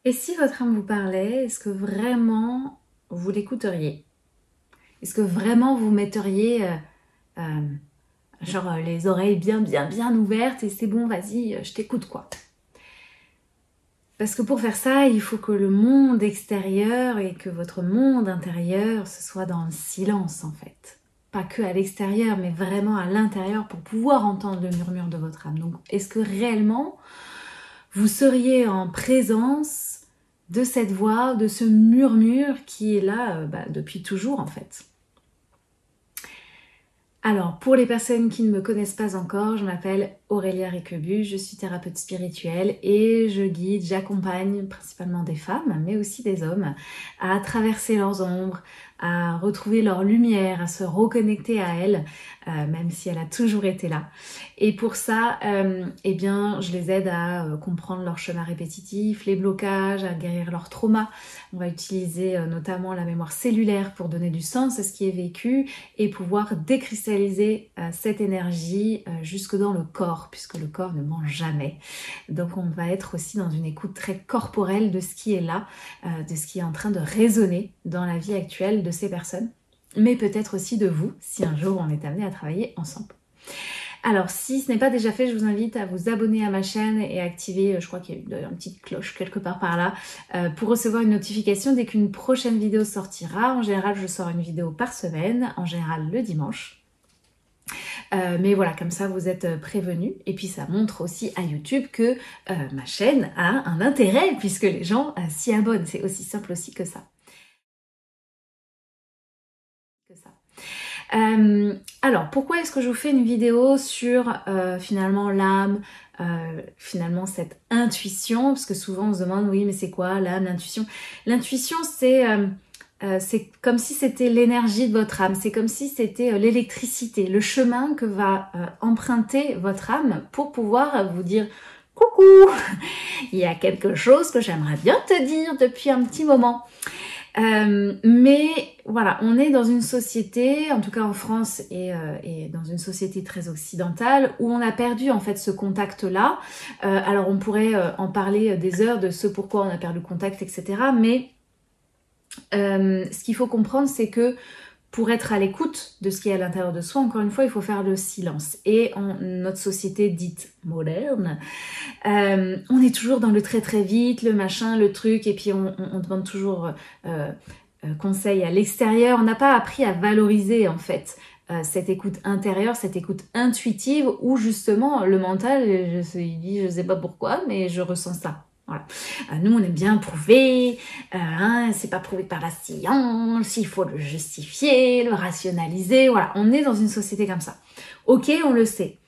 Et si votre âme vous parlait, est-ce que vraiment vous l'écouteriez? Est-ce que vraiment vous metteriez les oreilles bien ouvertes et c'est bon, vas-y, je t'écoute quoi? Parce que pour faire ça, il faut que le monde extérieur et que votre monde intérieur, ce soit dans le silence en fait. Pas que à l'extérieur, mais vraiment à l'intérieur pour pouvoir entendre le murmure de votre âme. Donc, est-ce que réellement vous seriez en présence de cette voix, de ce murmure qui est là depuis toujours en fait? Alors, pour les personnes qui ne me connaissent pas encore, je m'appelle Aurélia Réquebu, je suis thérapeute spirituelle et je guide, j'accompagne principalement des femmes, mais aussi des hommes, à traverser leurs ombres, à retrouver leur lumière, à se reconnecter à elle, même si elle a toujours été là. Et pour ça, je les aide à comprendre leur chemin répétitif, les blocages, à guérir leurs traumas. On va utiliser notamment la mémoire cellulaire pour donner du sens à ce qui est vécu et pouvoir décristalliser cette énergie jusque dans le corps, puisque le corps ne ment jamais. Donc on va être aussi dans une écoute très corporelle de ce qui est là, de ce qui est en train de résonner dans la vie actuelle de ces personnes, mais peut-être aussi de vous, si un jour on est amené à travailler ensemble. Alors, si ce n'est pas déjà fait, je vous invite à vous abonner à ma chaîne et à activer, je crois qu'il y a une petite cloche quelque part par là, pour recevoir une notification dès qu'une prochaine vidéo sortira. En général, je sors une vidéo par semaine, en général le dimanche. Mais voilà, comme ça vous êtes prévenus. Et puis ça montre aussi à YouTube que ma chaîne a un intérêt puisque les gens s'y abonnent. C'est aussi simple aussi que ça. Alors, pourquoi est-ce que je vous fais une vidéo sur finalement l'âme, finalement cette intuition? Parce que souvent on se demande, oui, mais c'est quoi l'âme, l'intuition? L'intuition, c'est comme si c'était l'énergie de votre âme, c'est comme si c'était l'électricité, le chemin que va emprunter votre âme pour pouvoir vous dire « Coucou, il y a quelque chose que j'aimerais bien te dire depuis un petit moment ». Mais voilà, on est dans une société, en tout cas en France et dans une société très occidentale, où on a perdu en fait ce contact-là. Alors on pourrait en parler des heures de ce pourquoi on a perdu le contact, etc. Mais ce qu'il faut comprendre, c'est que pour être à l'écoute de ce qui est à l'intérieur de soi, encore une fois, il faut faire le silence. Et en notre société dite moderne, on est toujours dans le très très vite, le machin, le truc, et puis on demande toujours conseil à l'extérieur. On n'a pas appris à valoriser en fait cette écoute intérieure, cette écoute intuitive, où justement le mental, il dit je sais pas pourquoi, mais je ressens ça. Voilà. Nous, on aime bien prouver, c'est pas prouvé par la science, il faut le justifier, le rationaliser, voilà. On est dans une société comme ça. Ok, on le sait.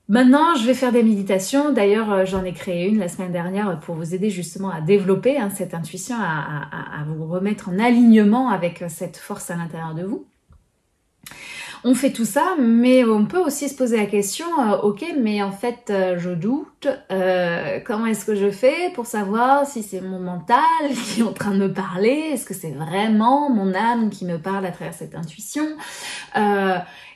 Maintenant, je vais faire des méditations. D'ailleurs, j'en ai créé une la semaine dernière pour vous aider justement à développer cette intuition, à vous remettre en alignement avec cette force à l'intérieur de vous. On fait tout ça, mais on peut aussi se poser la question, ok, mais en fait, je doute, comment est-ce que je fais pour savoir si c'est mon mental qui est en train de me parler? Est-ce que c'est vraiment mon âme qui me parle à travers cette intuition?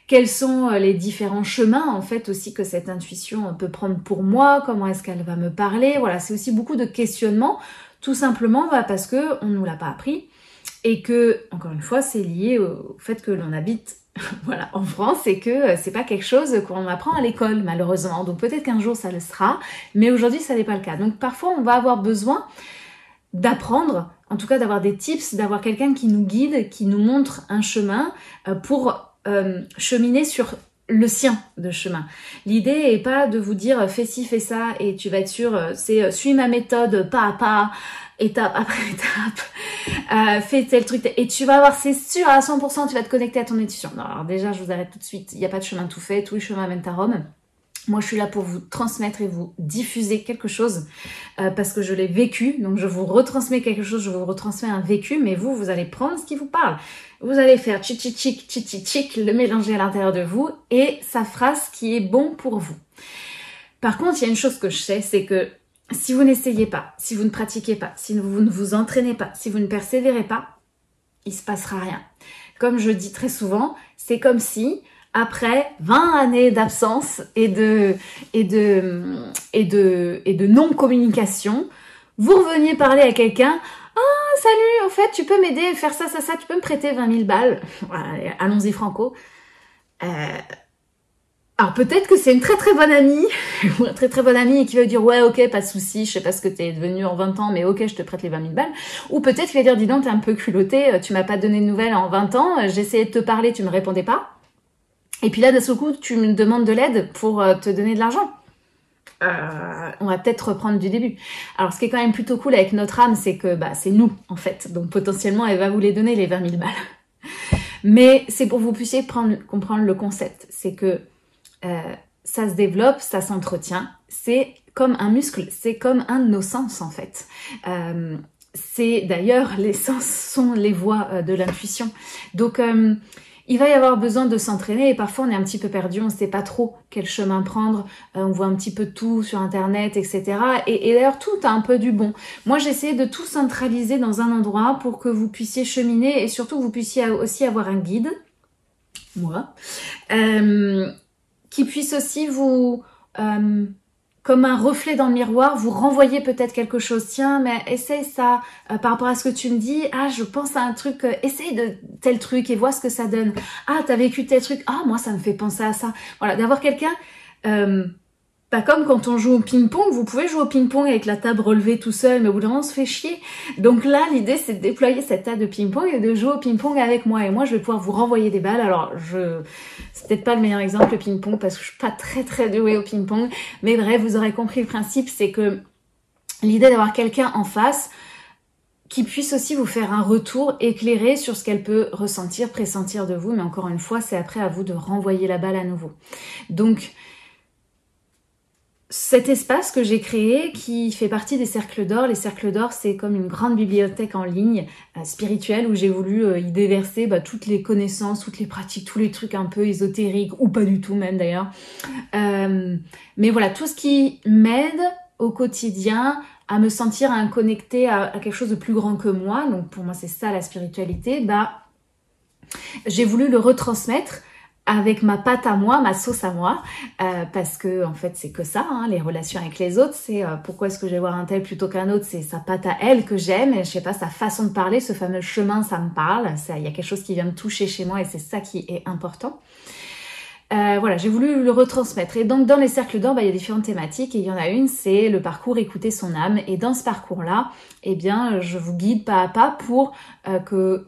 Quels sont les différents chemins en fait aussi que cette intuition peut prendre pour moi? Comment est-ce qu'elle va me parler? Voilà, c'est aussi beaucoup de questionnements, tout simplement parce que on nous l'a pas appris et que, encore une fois, c'est lié au fait que l'on habite voilà, en France, et que c'est pas quelque chose qu'on apprend à l'école, malheureusement. Donc peut-être qu'un jour ça le sera, mais aujourd'hui ça n'est pas le cas. Donc parfois on va avoir besoin d'apprendre, en tout cas d'avoir des tips, d'avoir quelqu'un qui nous guide, qui nous montre un chemin pour cheminer sur le sien de chemin. L'idée est pas de vous dire fais ci, fais ça et tu vas être sûr, c'est suis ma méthode pas à pas, étape après étape, fais tel truc et tu vas voir, c'est sûr à 100% tu vas te connecter à ton intuition. Non, alors déjà je vous arrête tout de suite, il n'y a pas de chemin tout fait, tous les chemins mènent à Rome. Moi, je suis là pour vous transmettre et vous diffuser quelque chose parce que je l'ai vécu. Donc, je vous retransmets quelque chose, je vous retransmets un vécu, mais vous allez prendre ce qui vous parle. Vous allez faire tchik, le mélanger à l'intérieur de vous et ça fera ce qui est bon pour vous. Par contre, il y a une chose que je sais, c'est que si vous n'essayez pas, si vous ne pratiquez pas, si vous ne vous entraînez pas, si vous ne persévérez pas, il se passera rien. Comme je dis très souvent, c'est comme si après 20 années d'absence et de non-communication, vous reveniez parler à quelqu'un, ah salut, en fait tu peux m'aider à faire ça, tu peux me prêter 20 000 balles, voilà, allons-y franco. Alors peut-être que c'est une très très bonne amie, ou un très très bon ami et qui va dire ouais ok pas de souci, je sais pas ce que t'es devenu en 20 ans mais ok je te prête les 20 000 balles. Ou peut-être qu'il va dire dis donc t'es un peu culotté, tu m'as pas donné de nouvelles en 20 ans, j'essayais de te parler, tu me répondais pas. Et puis là d'un seul coup tu me demandes de l'aide pour te donner de l'argent. On va peut-être reprendre du début. Alors ce qui est quand même plutôt cool avec notre âme c'est que bah, c'est nous en fait, donc potentiellement elle va vous les donner les 20 000 balles. Mais c'est pour que vous puissiez comprendre le concept, c'est que ça se développe, ça s'entretient. C'est comme un muscle, c'est comme un de nos sens en fait. C'est d'ailleurs, les sens sont les voies de l'intuition. Donc il va y avoir besoin de s'entraîner et parfois on est un petit peu perdu, on ne sait pas trop quel chemin prendre, on voit un petit peu de tout sur internet, etc. Et d'ailleurs tout a un peu du bon. Moi j'ai essayé de tout centraliser dans un endroit pour que vous puissiez cheminer et surtout que vous puissiez aussi avoir un guide, moi, qui puisse aussi vous, comme un reflet dans le miroir, vous renvoyer peut-être quelque chose. Tiens, mais essaye ça par rapport à ce que tu me dis. Ah, je pense à un truc, essaye de tel truc et vois ce que ça donne. Ah, t'as vécu tel truc. Ah, moi, ça me fait penser à ça. Voilà, d'avoir quelqu'un... pas comme quand on joue au ping-pong, vous pouvez jouer au ping-pong avec la table relevée tout seul, mais au bout d'un moment, on se fait chier. Donc là, l'idée, c'est de déployer cette table de ping-pong et de jouer au ping-pong avec moi. Et moi, je vais pouvoir vous renvoyer des balles. Alors, c'est peut-être pas le meilleur exemple, le ping-pong, parce que je suis pas très très douée au ping-pong. Mais bref, vous aurez compris le principe, c'est que l'idée d'avoir quelqu'un en face qui puisse aussi vous faire un retour éclairé sur ce qu'elle peut ressentir, pressentir de vous. Mais encore une fois, c'est après à vous de renvoyer la balle à nouveau. Donc, cet espace que j'ai créé qui fait partie des cercles d'or, les cercles d'or c'est comme une grande bibliothèque en ligne spirituelle où j'ai voulu y déverser toutes les connaissances, toutes les pratiques, tous les trucs un peu ésotériques ou pas du tout même d'ailleurs. Mais voilà, tout ce qui m'aide au quotidien à me sentir connectée à quelque chose de plus grand que moi, donc pour moi c'est ça la spiritualité, j'ai voulu le retransmettre avec ma patte à moi, ma sauce à moi, parce que en fait c'est que ça, hein, les relations avec les autres, c'est pourquoi est-ce que je vais voir un tel plutôt qu'un autre, c'est sa patte à elle que j'aime, et je sais pas, sa façon de parler, ce fameux chemin, ça me parle, il y a quelque chose qui vient me toucher chez moi et c'est ça qui est important. Voilà, j'ai voulu le retransmettre. Et donc dans les cercles d'or, il y a différentes thématiques et il y en a une, c'est le parcours écouter son âme. Et dans ce parcours-là, eh bien, je vous guide pas à pas pour que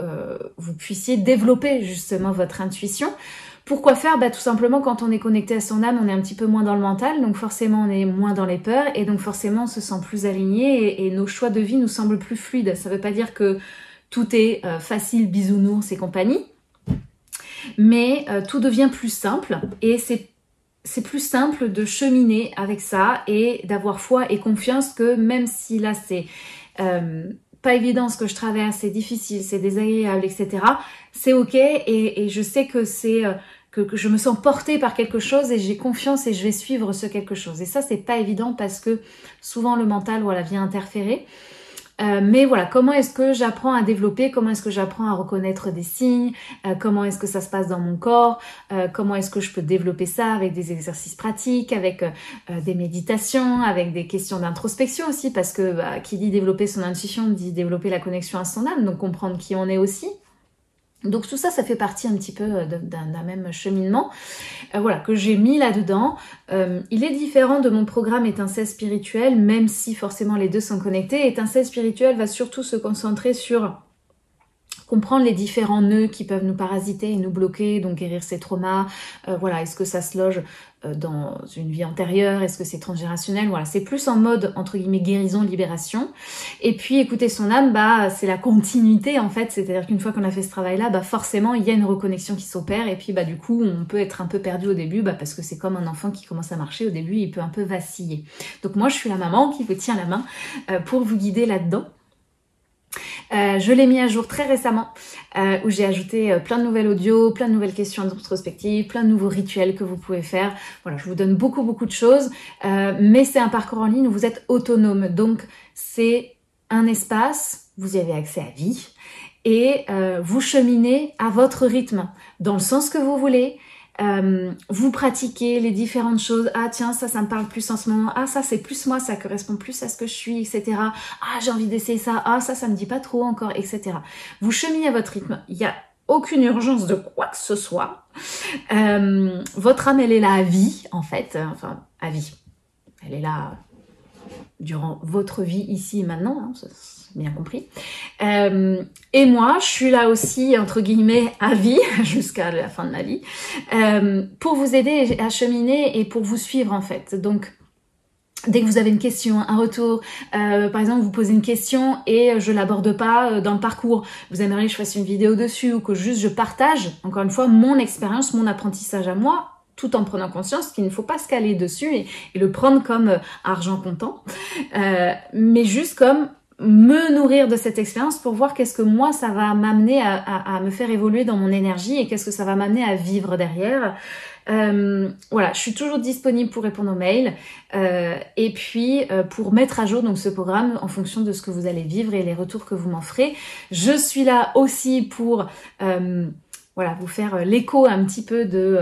vous puissiez développer justement votre intuition. Pourquoi faire ? Tout simplement, quand on est connecté à son âme, on est un petit peu moins dans le mental, donc forcément on est moins dans les peurs, et donc forcément on se sent plus aligné, et nos choix de vie nous semblent plus fluides. Ça veut pas dire que tout est facile, bisounours et compagnie, mais tout devient plus simple, et c'est plus simple de cheminer avec ça, et d'avoir foi et confiance que même si là c'est... pas évident ce que je traverse, c'est difficile, c'est désagréable, etc. C'est ok et je sais que c'est que je me sens portée par quelque chose et j'ai confiance et je vais suivre ce quelque chose. Et ça, c'est pas évident parce que souvent le mental, voilà, vient interférer. Mais voilà, comment est-ce que j'apprends à développer, comment est-ce que j'apprends à reconnaître des signes, comment est-ce que ça se passe dans mon corps, comment est-ce que je peux développer ça avec des exercices pratiques, avec des méditations, avec des questions d'introspection aussi, parce que qui dit développer son intuition dit développer la connexion à son âme, donc comprendre qui on est aussi. Donc tout ça, ça fait partie un petit peu d'un même cheminement voilà, que j'ai mis là-dedans. Il est différent de mon programme Étincelle spirituelle, même si forcément les deux sont connectés. Étincelle spirituelle va surtout se concentrer sur comprendre les différents nœuds qui peuvent nous parasiter et nous bloquer, donc guérir ses traumas. Voilà, est-ce que ça se loge dans une vie antérieure, est-ce que c'est transgénérationnel, voilà, c'est plus en mode entre guillemets guérison, libération. Et puis écouter son âme, c'est la continuité en fait, c'est-à-dire qu'une fois qu'on a fait ce travail-là, forcément il y a une reconnexion qui s'opère, et puis du coup on peut être un peu perdu au début, parce que c'est comme un enfant qui commence à marcher, au début il peut un peu vaciller. Donc moi je suis la maman qui vous tient la main pour vous guider là-dedans. Je l'ai mis à jour très récemment où j'ai ajouté plein de nouvelles audios, plein de nouvelles questions introspectives, plein de nouveaux rituels que vous pouvez faire. Voilà, je vous donne beaucoup de choses, mais c'est un parcours en ligne où vous êtes autonome. Donc c'est un espace, vous y avez accès à vie et vous cheminez à votre rythme, dans le sens que vous voulez, Vous pratiquez les différentes choses. Ah tiens, ça me parle plus en ce moment. Ah ça c'est plus moi, ça correspond plus à ce que je suis, etc. Ah j'ai envie d'essayer ça. Ah ça me dit pas trop encore, etc. Vous cheminez à votre rythme. Il y a aucune urgence de quoi que ce soit. Votre âme, elle est là à vie, en fait. Enfin, à vie. Elle est là durant votre vie ici et maintenant, hein, c'est bien compris. Et moi, je suis là aussi, entre guillemets, à vie, jusqu'à la fin de ma vie, pour vous aider à cheminer et pour vous suivre, en fait. Donc, dès que vous avez une question, un retour, par exemple vous posez une question et je l'aborde pas dans le parcours, vous aimeriez que je fasse une vidéo dessus ou que juste je partage, encore une fois, mon expérience, mon apprentissage à moi, tout en prenant conscience qu'il ne faut pas se caler dessus et le prendre comme argent comptant, mais juste comme me nourrir de cette expérience pour voir qu'est-ce que moi ça va m'amener à me faire évoluer dans mon énergie et qu'est-ce que ça va m'amener à vivre derrière. Voilà, je suis toujours disponible pour répondre aux mails et puis pour mettre à jour donc ce programme en fonction de ce que vous allez vivre et les retours que vous m'en ferez. Je suis là aussi pour voilà, vous faire l'écho un petit peu de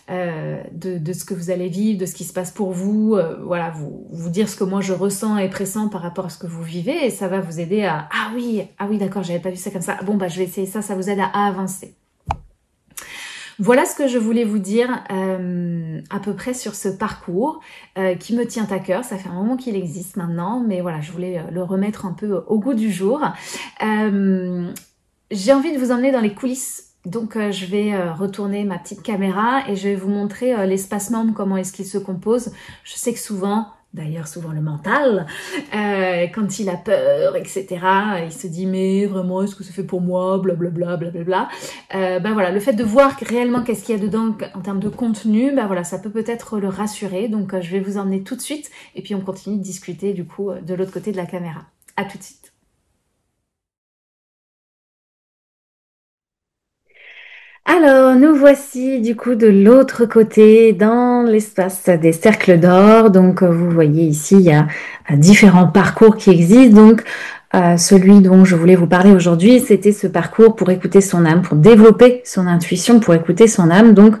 ce que vous allez vivre, de ce qui se passe pour vous, voilà, vous dire ce que moi je ressens et pressens par rapport à ce que vous vivez et ça va vous aider à ah oui d'accord, j'avais pas vu ça comme ça. Bon bah je vais essayer ça, ça vous aide à avancer. Voilà ce que je voulais vous dire à peu près sur ce parcours qui me tient à cœur. Ça fait un moment qu'il existe maintenant, mais voilà, je voulais le remettre un peu au goût du jour. J'ai envie de vous emmener dans les coulisses. Donc je vais retourner ma petite caméra et je vais vous montrer l'espace membre, comment est-ce qu'il se compose. Je sais que souvent le mental, quand il a peur, etc., il se dit mais vraiment est-ce que c'est fait pour moi, blablabla, blablabla. Ben voilà, le fait de voir réellement qu'est-ce qu'il y a dedans en termes de contenu, ben voilà, ça peut peut-être le rassurer. Donc je vais vous emmener tout de suite et puis on continue de discuter du coup de l'autre côté de la caméra. À tout de suite. Alors, nous voici du coup de l'autre côté dans l'espace des cercles d'or. Donc, vous voyez ici, il y a différents parcours qui existent. Donc, celui dont je voulais vous parler aujourd'hui, c'était ce parcours pour écouter son âme, pour développer son intuition, pour écouter son âme. Donc,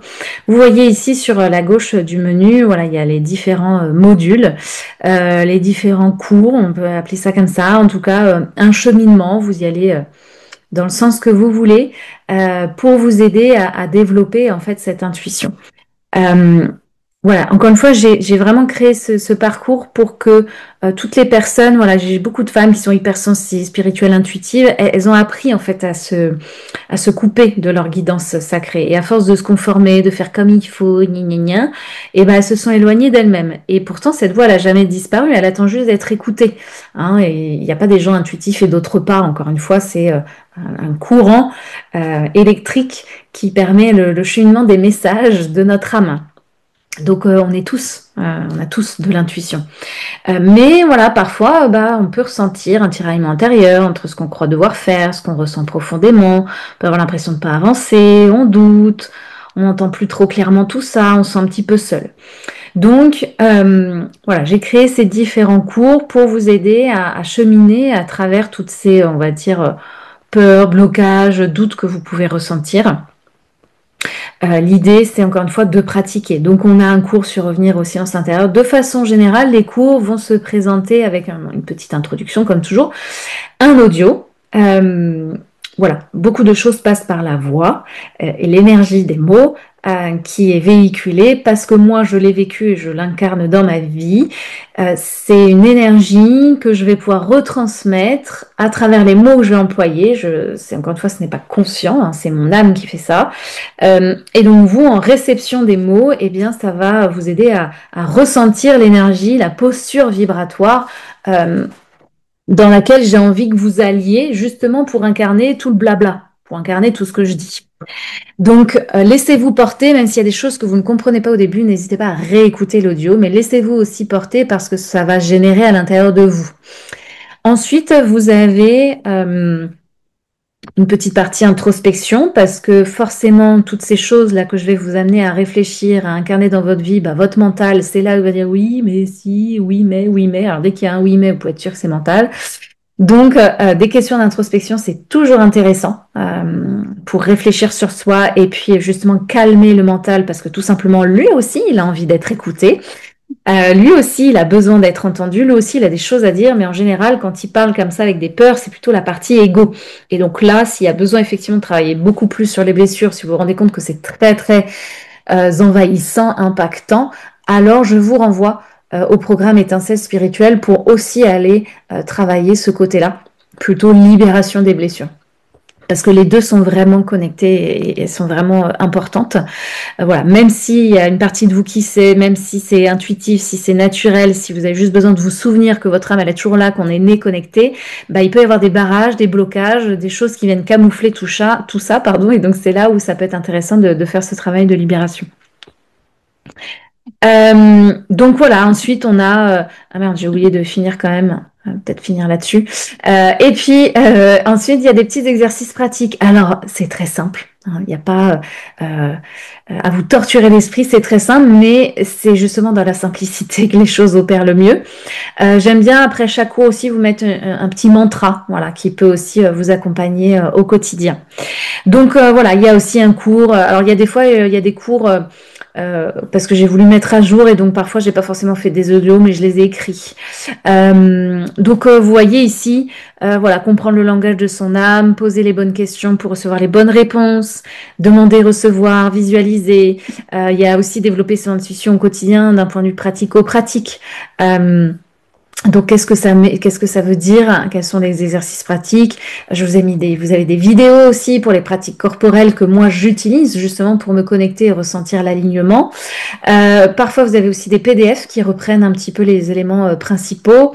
vous voyez ici sur la gauche du menu, voilà, il y a les différents modules, les différents cours, on peut appeler ça comme ça. En tout cas, un cheminement, vous y allez dans le sens que vous voulez, pour vous aider à développer en fait cette intuition. Voilà, encore une fois, j'ai vraiment créé ce parcours pour que toutes les personnes, voilà, j'ai beaucoup de femmes qui sont hypersensibles, spirituelles, intuitives, elles ont appris en fait à se couper de leur guidance sacrée. Et à force de se conformer, de faire comme il faut, gna gna gna, et ben elles se sont éloignées d'elles-mêmes. Et pourtant, cette voix, elle a jamais disparu, elle attend juste d'être écoutée. Hein, et il n'y a pas des gens intuitifs et d'autres pas. Encore une fois, c'est un courant électrique qui permet le cheminement des messages de notre âme. Donc on a tous de l'intuition. Mais voilà, parfois, on peut ressentir un tiraillement intérieur entre ce qu'on croit devoir faire, ce qu'on ressent profondément. On peut avoir l'impression de ne pas avancer, on doute, on n'entend plus trop clairement tout ça, on se sent un petit peu seul. Donc voilà, j'ai créé ces différents cours pour vous aider à cheminer à travers toutes ces, on va dire, peurs, blocages, doutes que vous pouvez ressentir. L'idée, c'est encore une fois de pratiquer. Donc, on a un cours sur revenir aux sciences intérieures. De façon générale, les cours vont se présenter avec une petite introduction, comme toujours, un audio. Voilà, beaucoup de choses passent par la voix et l'énergie des mots qui est véhiculée parce que moi, je l'ai vécu et je l'incarne dans ma vie. C'est une énergie que je vais pouvoir retransmettre à travers les mots que je vais employer. C'est encore une fois, ce n'est pas conscient, hein, c'est mon âme qui fait ça. Et donc vous, en réception des mots, eh bien, ça va vous aider à ressentir l'énergie, la posture vibratoire dans laquelle j'ai envie que vous alliez justement pour incarner tout le blabla, pour incarner tout ce que je dis. Donc, laissez-vous porter, même s'il y a des choses que vous ne comprenez pas au début, n'hésitez pas à réécouter l'audio, mais laissez-vous aussi porter parce que ça va générer à l'intérieur de vous. Ensuite, vous avez une petite partie introspection parce que forcément, toutes ces choses-là que je vais vous amener à réfléchir, à incarner dans votre vie, votre mental, c'est là où il va dire oui, mais si, oui, mais. Alors, dès qu'il y a un oui, mais, vous pouvez être sûr que c'est mental. Donc, des questions d'introspection, c'est toujours intéressant pour réfléchir sur soi et puis justement calmer le mental parce que tout simplement, lui aussi, il a envie d'être écouté. Lui aussi, il a besoin d'être entendu. Lui aussi, il a des choses à dire, mais en général, quand il parle comme ça avec des peurs, c'est plutôt la partie égo. Et donc là, s'il y a besoin effectivement de travailler beaucoup plus sur les blessures, si vous vous rendez compte que c'est très, très envahissant, impactant, alors je vous renvoie au programme Étincelle spirituelle pour aussi aller travailler ce côté-là, plutôt libération des blessures. Parce que les deux sont vraiment connectés et sont vraiment importantes. Voilà, même s'il y a une partie de vous qui sait, même si c'est intuitif, si c'est naturel, si vous avez juste besoin de vous souvenir que votre âme elle est toujours là, qu'on est né connecté, bah, il peut y avoir des barrages, des blocages, des choses qui viennent camoufler tout ça, pardon. Et donc c'est là où ça peut être intéressant de faire ce travail de libération. Donc voilà, ensuite on a... ah merde, j'ai oublié de finir quand même. Peut-être finir là-dessus. Et puis ensuite, il y a des petits exercices pratiques. Alors, c'est très simple. Il n'y a pas à vous torturer l'esprit, c'est très simple, mais c'est justement dans la simplicité que les choses opèrent le mieux. J'aime bien après chaque cours aussi vous mettre un petit mantra, voilà, qui peut aussi vous accompagner au quotidien. Donc voilà, il y a aussi un cours. Alors il y a des fois, il y a des cours parce que j'ai voulu mettre à jour et donc parfois j'ai pas forcément fait des audios, mais je les ai écrits. Donc vous voyez ici, voilà, comprendre le langage de son âme, poser les bonnes questions pour recevoir les bonnes réponses, demander, recevoir, visualiser. Il y a aussi développer son intuition au quotidien d'un point de vue pratico-pratique. Donc, qu'est-ce que ça veut dire? Quels sont les exercices pratiques? Je vous ai mis vous avez des vidéos aussi pour les pratiques corporelles que moi j'utilise justement pour me connecter et ressentir l'alignement. Parfois, vous avez aussi des PDF qui reprennent un petit peu les éléments principaux.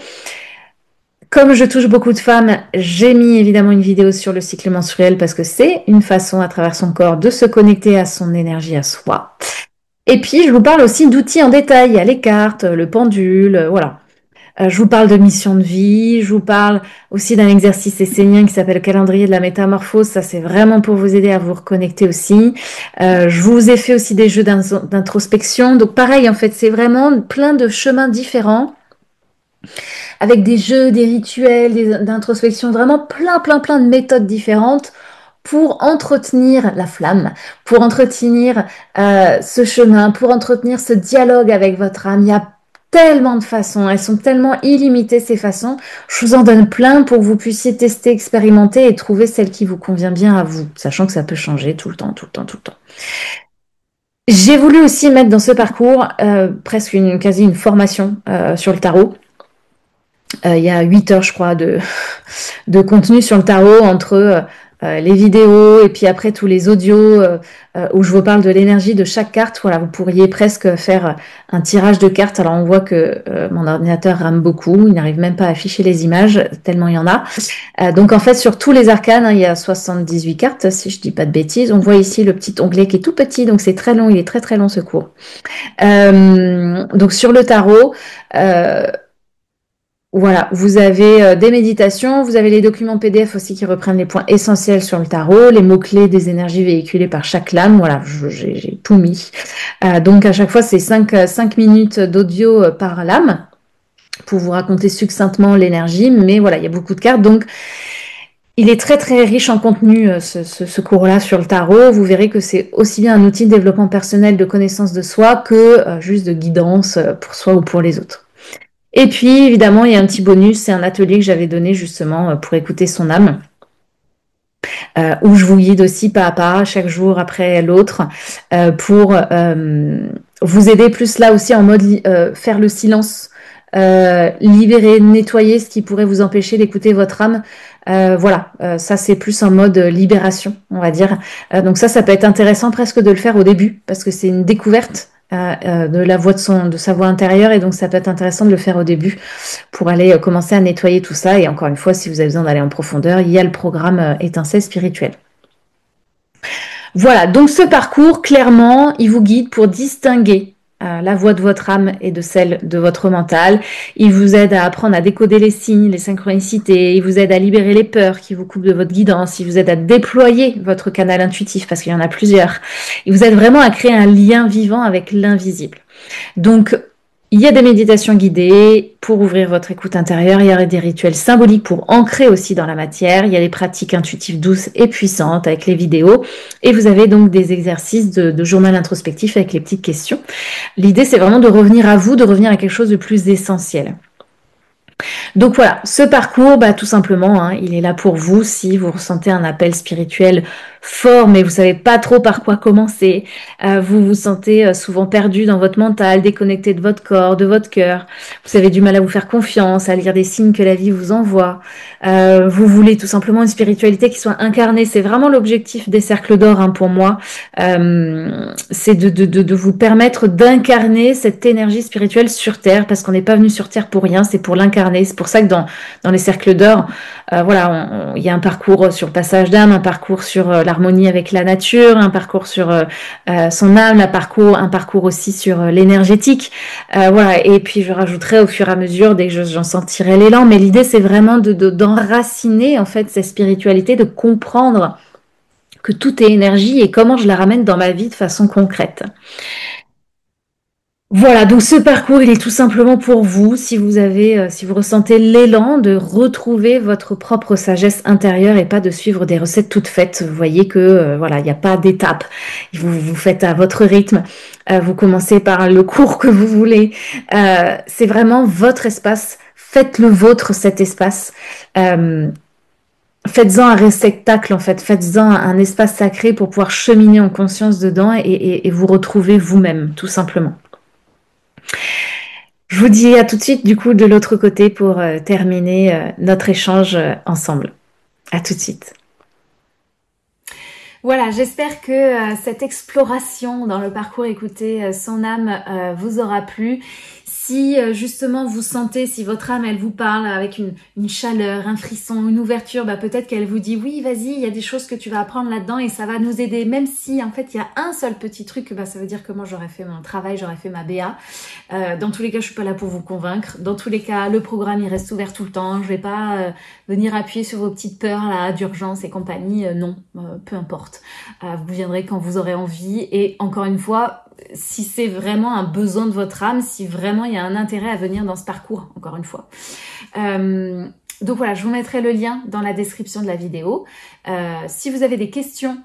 Comme je touche beaucoup de femmes, j'ai mis évidemment une vidéo sur le cycle menstruel parce que c'est une façon à travers son corps de se connecter à son énergie à soi. Et puis, je vous parle aussi d'outils en détail. Il y a les cartes, le pendule, voilà. Je vous parle de mission de vie, je vous parle aussi d'un exercice essénien qui s'appelle le calendrier de la métamorphose. Ça, c'est vraiment pour vous aider à vous reconnecter aussi. Je vous ai fait aussi des jeux d'introspection. Donc pareil, en fait, c'est vraiment plein de chemins différents avec des jeux, des rituels, d'introspection, vraiment plein de méthodes différentes pour entretenir la flamme, pour entretenir ce chemin, pour entretenir ce dialogue avec votre âme. Il y a tellement de façons, elles sont tellement illimitées ces façons. Je vous en donne plein pour que vous puissiez tester, expérimenter et trouver celle qui vous convient bien à vous, sachant que ça peut changer tout le temps. J'ai voulu aussi mettre dans ce parcours presque quasi une formation sur le tarot. Il y a 8 heures, je crois, de contenu sur le tarot entre les vidéos et puis après tous les audios où je vous parle de l'énergie de chaque carte. Voilà, vous pourriez presque faire un tirage de cartes. Alors on voit que mon ordinateur rame beaucoup, il n'arrive même pas à afficher les images tellement il y en a. Donc en fait sur tous les arcanes, il y a 78 cartes si je dis pas de bêtises. On voit ici le petit onglet qui est tout petit, donc c'est très long, il est très long ce cours. Donc sur le tarot, voilà, vous avez des méditations, vous avez les documents PDF aussi qui reprennent les points essentiels sur le tarot, les mots-clés des énergies véhiculées par chaque lame. Voilà, j'ai tout mis. Donc à chaque fois, c'est 5 minutes d'audio par lame pour vous raconter succinctement l'énergie. Mais voilà, il y a beaucoup de cartes. Donc il est très riche en contenu, ce cours-là sur le tarot. Vous verrez que c'est aussi bien un outil de développement personnel, de connaissance de soi, que juste de guidance pour soi ou pour les autres. Et puis, évidemment, il y a un petit bonus, c'est un atelier que j'avais donné justement pour écouter son âme, où je vous guide aussi pas à pas, chaque jour après l'autre, pour vous aider plus là aussi en mode faire le silence, libérer, nettoyer ce qui pourrait vous empêcher d'écouter votre âme. Voilà, ça c'est plus en mode libération, on va dire. Donc ça peut être intéressant presque de le faire au début, parce que c'est une découverte de la voix de sa voix intérieure et donc ça peut être intéressant de le faire au début pour aller commencer à nettoyer tout ça et encore une fois si vous avez besoin d'aller en profondeur il y a le programme Étincelle spirituelle. Voilà, donc ce parcours clairement il vous guide pour distinguer la voix de votre âme et de celle de votre mental. Il vous aide à apprendre à décoder les signes, les synchronicités. Il vous aide à libérer les peurs qui vous coupent de votre guidance. Il vous aide à déployer votre canal intuitif parce qu'il y en a plusieurs. Il vous aide vraiment à créer un lien vivant avec l'invisible. Donc, Il y a des méditations guidées pour ouvrir votre écoute intérieure, il y a des rituels symboliques pour ancrer aussi dans la matière, il y a des pratiques intuitives douces et puissantes avec les vidéos, et vous avez donc des exercices de journal introspectif avec les petites questions. L'idée, c'est vraiment de revenir à vous, de revenir à quelque chose de plus essentiel. Donc voilà, ce parcours, tout simplement, hein, il est là pour vous si vous ressentez un appel spirituel fort, mais vous savez pas trop par quoi commencer. Vous vous sentez souvent perdu dans votre mental, déconnecté de votre corps, de votre cœur. Vous avez du mal à vous faire confiance, à lire des signes que la vie vous envoie. Vous voulez tout simplement une spiritualité qui soit incarnée. C'est vraiment l'objectif des cercles d'or, hein, pour moi. C'est de vous permettre d'incarner cette énergie spirituelle sur Terre, parce qu'on n'est pas venu sur Terre pour rien, c'est pour l'incarner. C'est pour ça que dans les cercles d'or, voilà, il y a un parcours sur le passage d'âme, un parcours sur l'harmonie avec la nature, un parcours sur son âme, un parcours aussi sur l'énergétique. Voilà, et puis je rajouterai au fur et à mesure, dès que j'en sentirai l'élan, mais l'idée c'est vraiment d'enraciner en fait cette spiritualité, de comprendre que tout est énergie et comment je la ramène dans ma vie de façon concrète. Voilà, donc ce parcours, il est tout simplement pour vous, si si vous ressentez l'élan de retrouver votre propre sagesse intérieure et pas de suivre des recettes toutes faites. Vous voyez que, voilà, il n'y a pas d'étape. Vous faites à votre rythme. Vous commencez par le cours que vous voulez. C'est vraiment votre espace. Faites le vôtre, cet espace. Faites-en un réceptacle, en fait. Faites-en un espace sacré pour pouvoir cheminer en conscience dedans et vous retrouver vous-même, tout simplement. Je vous dis à tout de suite, du coup, de l'autre côté pour terminer notre échange ensemble. À tout de suite. Voilà, j'espère que cette exploration dans le parcours écouter son âme vous aura plu. Si justement vous sentez, si votre âme elle vous parle avec une chaleur, un frisson, une ouverture, peut-être qu'elle vous dit oui vas-y, il y a des choses que tu vas apprendre là-dedans et ça va nous aider, même si en fait il y a un seul petit truc, ça veut dire que moi j'aurais fait mon travail, j'aurais fait ma BA. Dans tous les cas je suis pas là pour vous convaincre, dans tous les cas le programme il reste ouvert tout le temps, je vais pas venir appuyer sur vos petites peurs là d'urgence et compagnie, non, peu importe. Vous viendrez quand vous aurez envie et encore une fois, si c'est vraiment un besoin de votre âme, si vraiment il y a un intérêt à venir dans ce parcours, encore une fois. Donc voilà, je vous mettrai le lien dans la description de la vidéo. Si vous avez des questions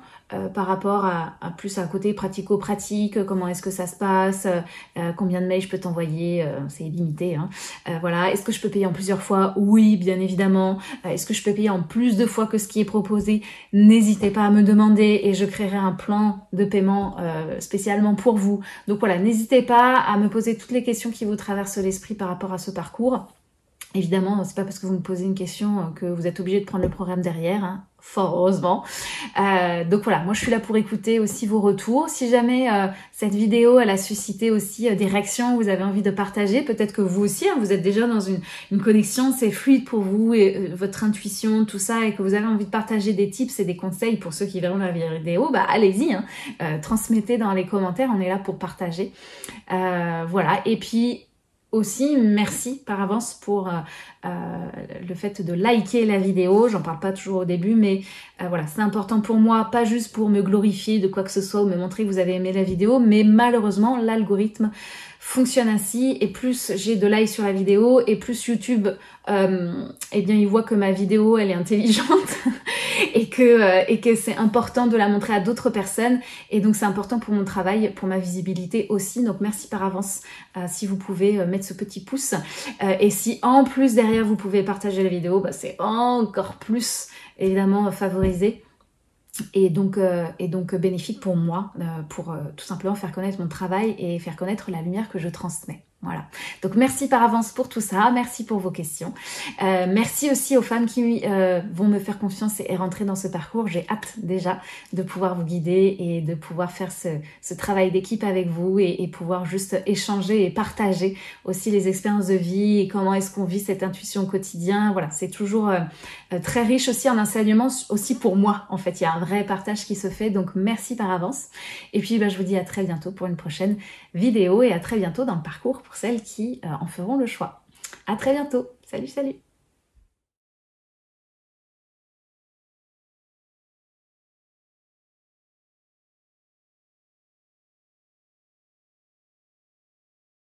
par rapport à plus à côté pratico-pratique, comment est-ce que ça se passe, combien de mails je peux t'envoyer, c'est illimité, hein. Voilà, est-ce que je peux payer en plusieurs fois? Oui, bien évidemment. Est-ce que je peux payer en plus de fois que ce qui est proposé? N'hésitez pas à me demander et je créerai un plan de paiement spécialement pour vous. Donc voilà, n'hésitez pas à me poser toutes les questions qui vous traversent l'esprit par rapport à ce parcours. Évidemment, c'est pas parce que vous me posez une question que vous êtes obligé de prendre le programme derrière, hein, fort heureusement. Donc voilà, moi je suis là pour écouter aussi vos retours. Si jamais cette vidéo elle a suscité aussi des réactions, vous avez envie de partager, peut-être que vous aussi, hein, vous êtes déjà dans une connexion, c'est fluide pour vous et votre intuition, tout ça, et que vous avez envie de partager des tips et des conseils pour ceux qui verront la vidéo, allez-y, hein, transmettez dans les commentaires, on est là pour partager. Voilà, et puis aussi, merci par avance pour le fait de liker la vidéo. J'en parle pas toujours au début, mais voilà, c'est important pour moi, pas juste pour me glorifier de quoi que ce soit ou me montrer que vous avez aimé la vidéo, mais malheureusement, l'algorithme fonctionne ainsi, et plus j'ai de likes sur la vidéo, et plus YouTube, il voit que ma vidéo, elle est intelligente, et que c'est important de la montrer à d'autres personnes, et donc c'est important pour mon travail, pour ma visibilité aussi, donc merci par avance si vous pouvez mettre ce petit pouce, et si en plus derrière vous pouvez partager la vidéo, c'est encore plus évidemment favorisé. Et donc bénéfique pour moi, pour tout simplement faire connaître mon travail et faire connaître la lumière que je transmets. Voilà. Donc merci par avance pour tout ça, merci pour vos questions. Merci aussi aux femmes qui vont me faire confiance et rentrer dans ce parcours. J'ai hâte déjà de pouvoir vous guider et de pouvoir faire ce travail d'équipe avec vous et pouvoir juste échanger et partager aussi les expériences de vie et comment est-ce qu'on vit cette intuition au quotidien. Voilà, c'est toujours très riche aussi en enseignement, aussi pour moi en fait. Il y a un vrai partage qui se fait, donc merci par avance. Et puis je vous dis à très bientôt pour une prochaine vidéo et à très bientôt dans le parcours pour celles qui en feront le choix. À très bientôt. Salut, salut.